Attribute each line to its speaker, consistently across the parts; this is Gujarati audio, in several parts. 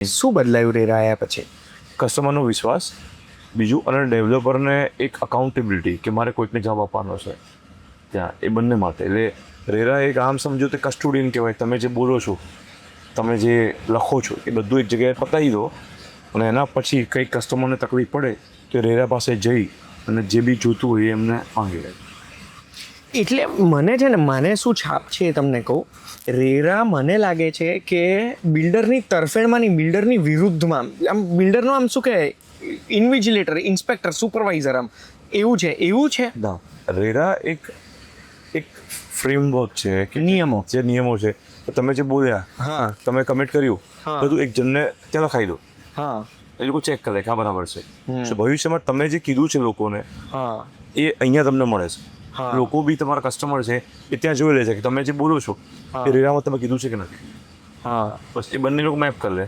Speaker 1: શું બદલાયું રેરા આવ્યા પછી?
Speaker 2: કસ્ટમરનો વિશ્વાસ, બીજું અને ડેવલપરને એક અકાઉન્ટેબિલિટી કે મારે કોઈકને જવાબ આપવાનો છે ત્યાં, એ બંને માટે. એટલે રેરા એક આમ સમજો તો કસ્ટોડિયન કહેવાય. તમે જે બોલો છો, તમે જે લખો છો એ બધું એક જગ્યાએ પતાવી દો અને એના પછી કંઈક કસ્ટમરને તકલીફ પડે તો રેરા પાસે જઈ અને જે બી જોતું હોય એ એમને માંગી લે.
Speaker 1: એટલે મને શું છાપ છે એ તમને કહું. રેરા મને લાગે છે કે બિલ્ડરની તરફેણમાં નહીં, બિલ્ડરની વિરુદ્ધમાં, આમ બિલ્ડરનો આમ શું કહેવાય, ઇન્વિજિલેટર, ઇન્સ્પેક્ટર, સુપરવાઇઝર, આમ એવું છે.
Speaker 2: ના, રેરા એક ફ્રેમવર્ક છે કે
Speaker 1: નિયમો
Speaker 2: છે. તમે જે બોલ્યા,
Speaker 1: હા,
Speaker 2: તમે કમિટ કર્યું,
Speaker 1: હા.
Speaker 2: બધું એક જણને ત્યાં લખાઈ દો.
Speaker 1: હા,
Speaker 2: એ લોકો ચેક કરે કે આ બરાબર છે. તો ભવિષ્યમાં તમે જે કીધું છે લોકોને
Speaker 1: હા,
Speaker 2: એ અહીંયા તમને મળે છે.
Speaker 1: હા.
Speaker 2: લોકો બી તમારા કસ્ટમર છે એ ત્યાં જોઈ લે છે કે તમે જે બોલો છો
Speaker 1: હા.
Speaker 2: એ રેરામાં તમે કીધું છે કે નથી.
Speaker 1: હા,
Speaker 2: બસ એ બંને લોકો મેપ કરી લે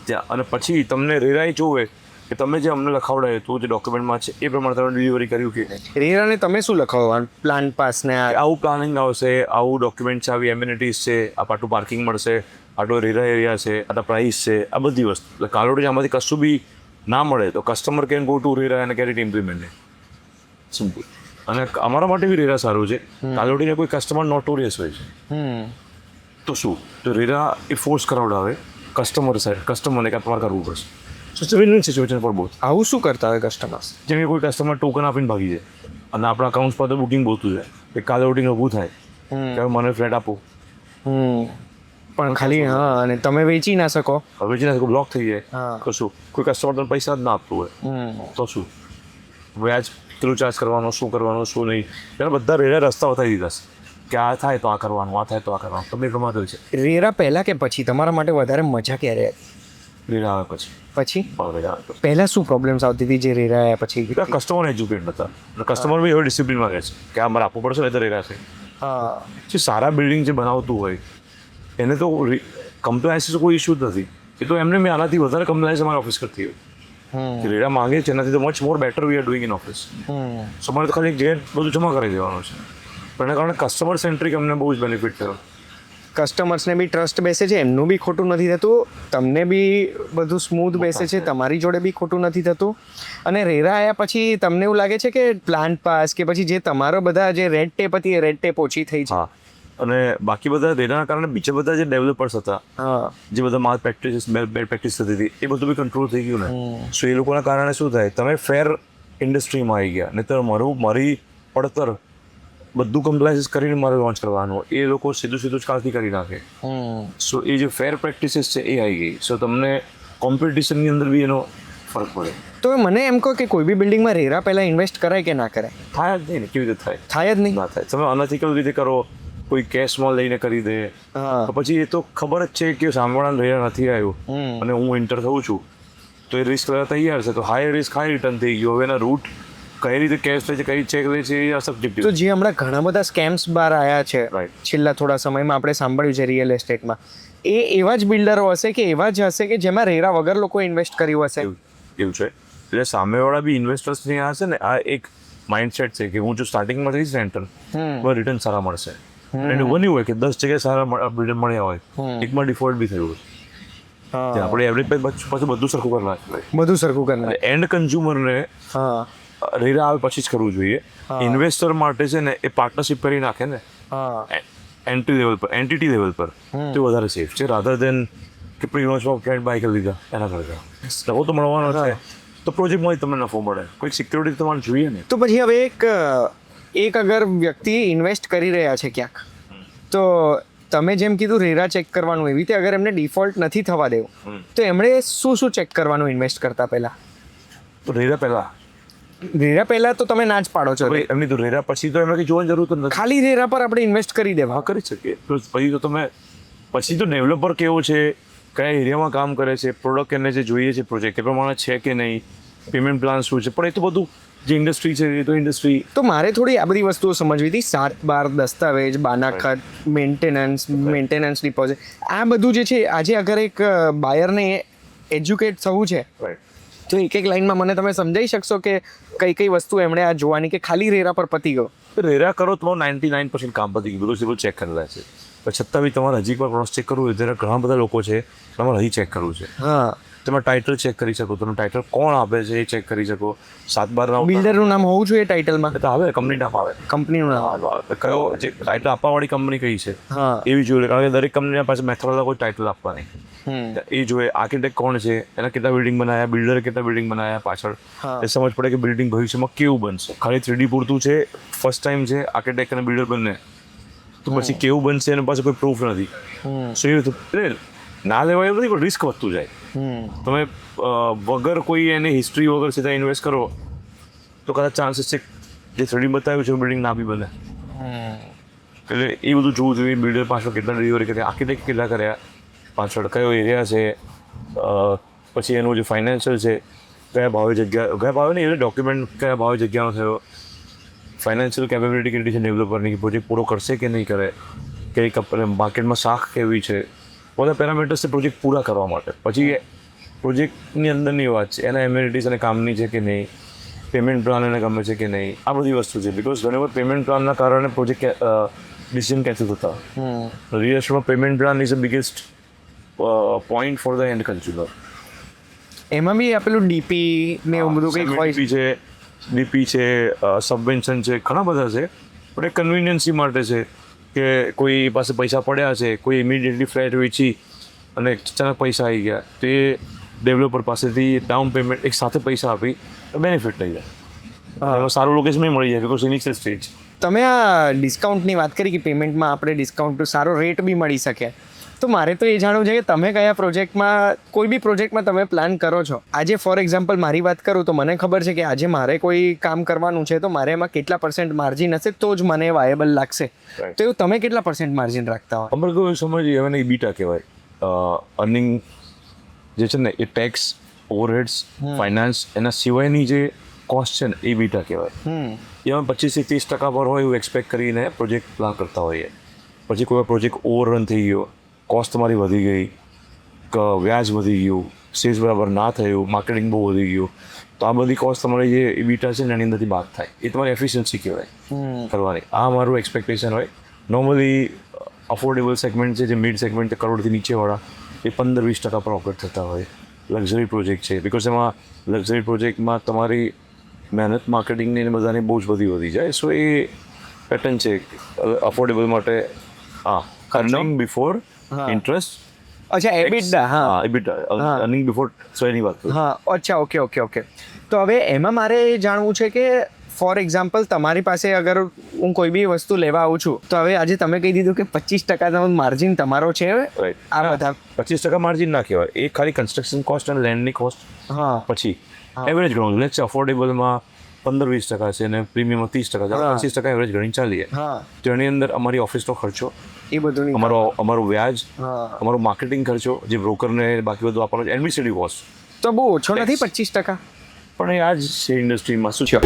Speaker 2: ત્યાં, અને પછી તમને રેરાએ જોવે કે તમે જે અમને લખાવડાય તો જે ડોક્યુમેન્ટમાં છે એ પ્રમાણે તમે ડિલિવરી કર્યું કે નહીં.
Speaker 1: રેરાને તમે શું લખાવો? પ્લાન પાસ ને
Speaker 2: કે આવું પ્લાનિંગ આવશે, આવું ડોક્યુમેન્ટ છે, આવી એમ્યુનિટીઝ છે, આટલું પાર્કિંગ મળશે, આટલો રેરા એરિયા છે, આટલા પ્રાઇસ છે, આ બધી વસ્તુ. એટલે કાલોડી આમાંથી કશું બી ના મળે તો customer can go to RERA અને ગેટ ઇટ ઇમ્પ્લિમેન્ટ. સિમ્પલ. અને અમારા માટે બી રેરા સારું છે. કાલોડીને કોઈ કસ્ટમર નોટોરિયસ હોય છે તો શું, તો રેરા એ ફોર્સ કરાવડાવે કસ્ટમરને કે તમારે કરવું પડશે. સો વિન વિન સિચ્યુએશન પર બહુ.
Speaker 1: આવું શું કરતા હોય કસ્ટમર્સ?
Speaker 2: જેમ કે કોઈ કસ્ટમર ટોકન આપીને ભાગી જાય અને આપણા અકાઉન્ટ પર તો બુકિંગ બોલતું જાય કે કાલોડીને ઊભું થાય કે મને ફ્લેટ આપો,
Speaker 1: પણ ખાલી હા, અને તમે વેચી ના શકો.
Speaker 2: હવે જે બ્લોક થઈ જાય
Speaker 1: હા.
Speaker 2: તો શું, કોઈ કસ્ટમર તમને પૈસા જ ના આપતું હોય તો શું, વ્યાજ કેટલું ચાર્જ કરવાનો, શું કરવાનું, શું નહીં. ત્યારે બધા રેરા રસ્તા બતાવી દીધા છે કે આ થાય તો આ કરવાનું, આ થાય તો આ કરવાનું. તમને પ્રમાણે છે
Speaker 1: રેરા પહેલા કે પછી તમારા માટે વધારે મજા ક્યારે હતી?
Speaker 2: રેરા આવે પછી
Speaker 1: પછી પહેલા શું પ્રોબ્લેમ્સ આવતી હતી જે રેરા આવ્યા પછી?
Speaker 2: કસ્ટમર એજ્યુકેટ નતા. કસ્ટમર બી હવે ડિસિપ્લિનમાં રહે છે કે આ મારે આપવું પડશે ને તો રેરા છે.
Speaker 1: હા,
Speaker 2: જે સારા બિલ્ડિંગ જે બનાવતું હોય એને તો કમ્પ્લાયન્સ કોઈ ઇશ્યુ જ નથી. એ તો એમને મેં આનાથી વધારે કમ્પ્લાયન્સ અમારી ઓફિસ કરતી હોય. રેરા માંગે છે એનાથી તો much more better we are doing in office. So મારે તો ખાલી જગ્યાએ બધું જમા કરી દેવાનું છે. પણ એના કારણે કસ્ટમર સેન્ટ્રિક અમને બહુ જ બેનિફિટ થયો.
Speaker 1: કસ્ટમર્સને બી ટ્રસ્ટ બેસે છે, એમનું બી ખોટું નથી થતું, તમને બી બધું સ્મૂથ બેસે છે, તમારી જોડે બી ખોટું નથી થતું. અને રેરા આવ્યા પછી તમને એવું લાગે છે કે પ્લાન પાસ કે પછી જે તમારો બધા જે રેડ ટેપ હતી એ રેડ ટેપ ઓછી થઈ છે?
Speaker 2: હા, અને બાકી બધા રેરાના કારણે બીજા બધા જે ડેવલપર્સ હતા,
Speaker 1: હા,
Speaker 2: જે બધા માલ પ્રેક્ટિસ બેડ પ્રેક્ટિસ થતી હતી, એ બધું બી કંટ્રોલ થઈ ગયું ને. સો એ લોકોના કારણે શું થાય, તમે ફેર ઇન્ડસ્ટ્રીમાં આવી ગયા. નહીં તો મારી પડતર બધું કમ્પ્લાયન્સ કરીને મારે લોન્ચ કરવાનું, એ લોકો સીધું જ કાલથી કરી નાખે. સો એ જે ફેર પ્રેક્ટિસીસ છે એ આવી ગઈ. સો તમને કોમ્પિટિશનની અંદર બી એનો ફરક પડે.
Speaker 1: તો મને એમ કહો કે કોઈ બી બિલ્ડિંગમાં રેરા પહેલા ઇન્વેસ્ટ કરાય કે ના કરાય?
Speaker 2: થાય જ નહીં ને, કેવી રીતે થાય?
Speaker 1: થાય જ નહીં.
Speaker 2: ના થાય. તમે અનએથિકલ રીતે કરો, કોઈ કેશમાં લઈને કરી દે,
Speaker 1: હા,
Speaker 2: તો પછી એ તો ખબર જ છે કે સાંભળવાનું રેરા નથી આવ્યું અને હું એન્ટર થઉં છું તો એ રિસ્ક લેવા તૈયાર છે. તો હાઈ રિસ્ક હાઈ રિટર્ન થઈ ગયું. હવે એના રૂટ કઈ રીતે કેશ થાય છે, કઈ ચેક લે છે, એ સબ્જેક્ટિવ.
Speaker 1: તો જે હમણાં ઘણા બધા સ્કેમ્સ બહાર આવ્યા છે
Speaker 2: Right.
Speaker 1: છેલ્લા થોડા સમયમાં આપણે સાંભળ્યું છે રિયલ એસ્ટેટમાં, એ એવા જ બિલ્ડરો હશે કે એવા જ હશે કે જેમાં રેરા વગર લોકો ઇન્વેસ્ટ કર્યું હશે?
Speaker 2: એવું છે. એટલે સામેવાળા બી ઇન્વેસ્ટર્સની આ છે ને, આ એક માઇન્ડસેટ છે કે હું જો સ્ટાર્ટિંગમાં જઈશ ને એન્ટર, તો રિટર્ન સારા મળશે. અને બન્યું હોય કે 10 જગ્યાએ સારા બિલ્ડર મળ્યા હોય, એકમાં ડિફોલ્ટ બી થયું હોય.
Speaker 1: હા,
Speaker 2: આપણે એવરેજ પછી બધું સરખું કરી નાખીએ.
Speaker 1: બધું સરખું કરનાર.
Speaker 2: એન્ડ કન્ઝ્યુમરને
Speaker 1: હા,
Speaker 2: રેરા આવે પછી જ કરવું જોઈએ. ઇન્વેસ્ટર માટે છે ને એ પાર્ટનરશિપ કરી નાખે ને
Speaker 1: હા,
Speaker 2: એન્ટિટી લેવલ પર, તો વધારે સેફ છે રાધર દેન કે પ્રી લોન્ચમાં ફ્લેટ બાય કરી લીધા એના કરતા. નવો તો મળવાનો છે તો પ્રોજેક્ટમાં તમને નફો મળે. કોઈ સિક્યોરિટી તમારે જોઈએ ને.
Speaker 1: તો પછી હવે એક અગર વ્યક્તિ ઇન્વેસ્ટ કરી રહ્યા છે ક્યાંક, તો તમે જેમ કીધું રેરા ચેક કરવાનું, એવી રીતે અગર એમને ડિફોલ્ટ નથી થવા દેવું તો એમણે શું ચેક કરવાનું ઇન્વેસ્ટ કરતા પહેલા?
Speaker 2: તો રેરા
Speaker 1: પહેલા તો તમે ના જ પાડો છો.
Speaker 2: એમની તો રેરા પછી તો એમને કંઈ જોવાની જરૂર તો નથી.
Speaker 1: ખાલી રેરા પર આપણે ઇન્વેસ્ટ કરી દેવા?
Speaker 2: હા, કરી શકીએ. પછી તો તમે પછી તો ડેવલપર કેવો છે, કયા એરિયામાં કામ કરે છે, પ્રોડક્ટ એને જે જોઈએ છે પ્રોજેક્ટ એ પ્રમાણે છે કે નહીં, પેમેન્ટ પ્લાન શું છે, પણ એ તો બધું જે ઇન્ડસ્ટ્રી છે એ તો ઇન્ડસ્ટ્રી.
Speaker 1: તો મારે થોડી આ બધી વસ્તુઓ સમજવી હતી. 7-12 દસ્તાવેજ, બાનાખત, મેન્ટેનન્સ ડિપોઝિટ, આ બધું જે છે, આજે અગર એક બાયરને એજ્યુકેટ થવું છે તો એક લાઈનમાં મને તમે સમજાવી શકશો કે કઈ વસ્તુ એમણે આ જોવાની, કે ખાલી રેરા પર પતી ગયો?
Speaker 2: રેરા કરો તો 99% કામ પતી ગયું, બધું ચેક કરેલા છે. પણ છતાં બી તમારે હજી એકવાર ક્રોસ ચેક કરવું હોય ત્યારે ઘણા બધા લોકો છે તમારે હજી ચેક કરવું છે.
Speaker 1: હા, તમે
Speaker 2: ટાઇટલ ચેક કરી શકો, તમે ટાઇટલ કોણ આપે છે એ ચેક કરી શકો. 7/12
Speaker 1: બિલ્ડરનું નામ હોવું જોઈએ ટાઇટલમાં.
Speaker 2: તો આવે કંપની નામ આવે,
Speaker 1: કંપનીનું નામ
Speaker 2: કયો જે ટાઇટલ આપવાવાળી કંપની કઈ છે
Speaker 1: હા
Speaker 2: એવી જોઈએ, કારણ કે દરેક કંપનીના પાસે મેથડ કોઈ ટાઇટલ આપવાની એ જોઈએ. આર્કિટેક્ટ કોણ છે, એના કેટલા બિલ્ડિંગ બનાવ્યા, બિલ્ડરે કેટલા બિલ્ડિંગ બનાવ્યા પાછળ, એ સમજ પડે કે બિલ્ડિંગ ભવિષ્યમાં કેવું બનશે. ખાલી 3D પૂરતું છે, ફર્સ્ટ ટાઈમ છે આર્કિટેક્ટ અને બિલ્ડર બંને, તો પછી કેવું બનશે એના પાસે કોઈ પ્રૂફ નથી. સો એ રીતે ના લેવાય એવું નથી, પણ રિસ્ક વધતું જાય. તમે વગર કોઈ એની હિસ્ટ્રી વગર સીધા ઇન્વેસ્ટ કરો તો કદાચ ચાન્સીસ છે જે 3D બતાવ્યું છે બિલ્ડિંગ ના બી બને. એટલે એ બધું જોવું જોઈએ. બિલ્ડર પાછળ કેટલા ડિલિવરી કર્યા, આર્કિટેક્ટ કેટલા કર્યા, પાછળ કયો એરિયા છે, પછી એનું જે ફાઇનાન્શિયલ છે, કયા ભાવે જગ્યા, કયા ભાવે નહીં એટલે ડોક્યુમેન્ટ કયા ભાવે જગ્યાનો થયો, ફાઇનાન્શિયલ કેપેબિલિટી કેટલી છે ડેવલપરની, પ્રોજેક્ટ પૂરો કરશે કે નહીં કરે, કે માર્કેટમાં શાખ કેવી છે, બધા પેરામીટર્સ છે પ્રોજેક્ટ પૂરા કરવા માટે. પછી પ્રોજેક્ટની અંદરની વાત છે, એના એમ્યુનિટીઝ અને કામની છે કે નહીં, પેમેન્ટ પ્લાન એને ગમે છે કે નહીં, આ બધી વસ્તુ છે. બિકોઝ ઘણી વાર પેમેન્ટ પ્લાનના કારણે પ્રોજેક્ટ ડિસિઝન કેન્સલ થતા. રિયલ એસ્ટેટમાં payment plan is the biggest point for the end consumer.
Speaker 1: એમાં બી આપેલું ડીપી ને એવું બધું કંઈક હોય
Speaker 2: છે, ડીપી છે, સબવેન્શન છે, ઘણા બધા છે. પણ એ કન્વિનિયન્સી માટે છે કે કોઈ પાસે પૈસા પડ્યા છે, કોઈ ઇમિડિયેટલી ફ્લેટ વેચી અને અચાનક પૈસા આવી ગયા, તો એ ડેવલપર પાસેથી ડાઉન પેમેન્ટ એક સાથે પૈસા આપી બેનિફિટ થઈ જાય. એમાં સારું લોકેશન મળી જાય બિકોઝ ઇનિશિયલ સ્ટેજ.
Speaker 1: તમે આ ડિસ્કાઉન્ટની વાત કરી કે પેમેન્ટમાં આપણે ડિસ્કાઉન્ટ સારો રેટ બી મળી શકે, તો મારે તો એ જાણવું છે કે તમે કયા પ્રોજેક્ટમાં, કોઈ બી પ્રોજેક્ટમાં તમે પ્લાન કરો છો. આજે ફોર એક્ઝામ્પલ મારી વાત કરું તો મને ખબર છે કે આજે મારે કોઈ કામ કરવાનું છે તો મારે એમાં કેટલા % માર્જિન હશે તો જ મને વાયેબલ લાગશે. તો એવું તમે કેટલા % માર્જિન રાખતા હોય?
Speaker 2: અમારે કોઈ સમજીએ હવે નહીં, બીટા કહેવાય. અર્નિંગ જે છે ને એ ટેક્સ, ઓવરહેડ્સ, ફાઇનાન્સ, એના સિવાયની જે કોસ્ટ છે ને એ બીટા કહેવાય. એમાં 25 થી 30% પર હોય એવું એક્સપેક્ટ કરીને પ્રોજેક્ટ પ્લાન કરતા હોઈએ. પછી કોઈ પ્રોજેક્ટ ઓવરરન થઈ ગયો, કોસ્ટ તમારી વધી ગઈ, વ્યાજ વધી ગયું, સેલ્સ બરાબર ના થયું, માર્કેટિંગ બહુ વધી ગયું, તો આ બધી કોસ્ટ તમારી જે બીટા છે ને એની અંદરથી બાદ થાય. એ તમારી એફિશિયન્સી કહેવાય કરવાની. આ મારું એક્સપેક્ટેશન હોય. નોર્મલી અફોર્ડેબલ સેગમેન્ટ છે, જે મિડ સેગમેન્ટ કરોડથી નીચેવાળા, એ 15-20% પર ઓપરેટ થતા હોય. લક્ઝરી પ્રોજેક્ટ છે બિકોઝ એમાં લક્ઝરી પ્રોજેક્ટમાં તમારી મહેનત માર્કેટિંગની ને બધાની બહુ જ વધી જાય. સો એ પેટર્ન છે અફોર્ડેબલ માટે. Earning before interest.
Speaker 1: અચ્છા, એબિટા. હા,
Speaker 2: એબિટા, અર્નિંગ બિફોર, સો એની વાત.
Speaker 1: હા, અચ્છા, ઓકે. તો હવે એમાં મારે જાણવું છે કે ફોર એક્ઝામ્પલ તમારી પાસે અગર હું કોઈ બી વસ્તુ લેવા આવું છું તો હવે આજે તમે કહી દીધું કે 25% માર્જિન તમારો છે. આ બધા
Speaker 2: 25% માર્જિન ના કહેવાય, એ ખાલી કન્સ્ટ્રક્શન કોસ્ટ અને લેન્ડની કોસ્ટ. પછી એવરેજ ગણો, લેટ્સ સે અફોર્ડેબલમાં 15-20% છે અને પ્રીમિયમમાં 30%, 25% એવરેજ ગણી ચાલીએ. તો એની અંદર અમારી ઓફિસનો ખર્ચો,
Speaker 1: એ બધું,
Speaker 2: અમારું વ્યાજ, અમારો માર્કેટિંગ ખર્ચો, જે બ્રોકરને બાકી બધું આપવાનો છે, એડમિનિસ્ટ્રેટિવ કોસ્ટ,
Speaker 1: તો બહુ ઓછો નથી 25%.
Speaker 2: પણ એ આ જ છે ઇન્ડસ્ટ્રીમાં શું છે.